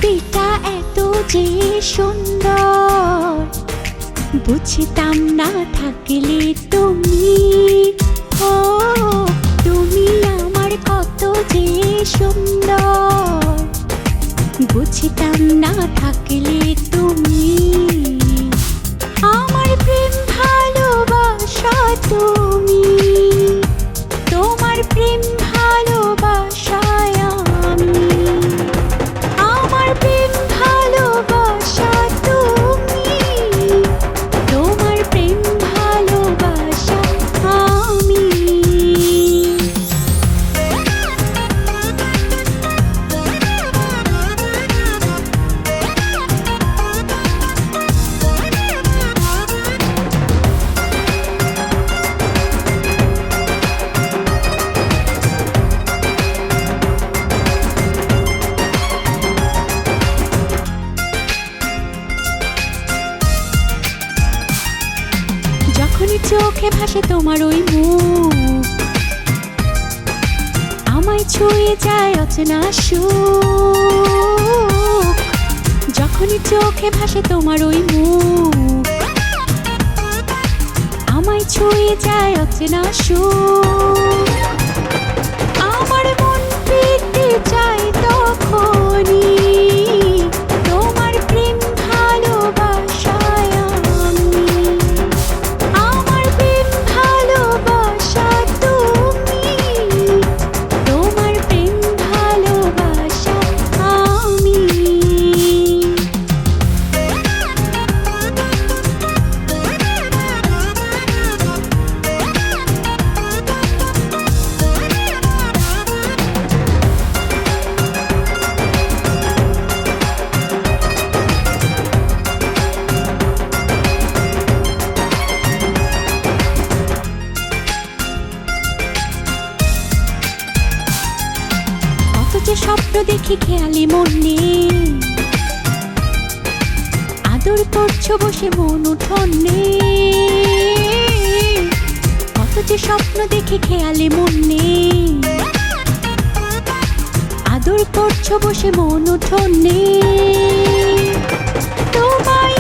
পৃথিবীটা এত যে সুন্দর, বুঝতাম না থাকলে তুমি। ও তুমি আমার কত যে সুন্দর, বুঝতাম না থাকলে তুমি। আমার প্রেম ভালোবাসা তুমি, তোমার প্রেম ভালোবাসায় আমি। আমার প্রেম ভালোবাসা তুমি, তোমার প্রেম ভালোবাসা আমি। যখনই চোখে ভাসে তোমার ওই মুখ, আমায় ছুঁয়ে যায় অচেনা সুখ। যখনই চোখে ভাসে তোমার ওই মুখ, আমায় ছুঁয়ে যায় অচেনা সুখ। আমার মন পেতে চাই তখনই তোমার প্রেম ভালোবাসায় আমি। আমার প্রেম ভালোবাসা তুমি, তোমার প্রেম ভালোবাসা আমি। কত যে স্বপ্ন দেখি খেয়ালি মনে, আদর করছো বসে মন উঠোনে। কত যে স্বপ্ন দেখি খেয়ালি মনে, আদর করছো বসে মন উঠোনে। তোমায়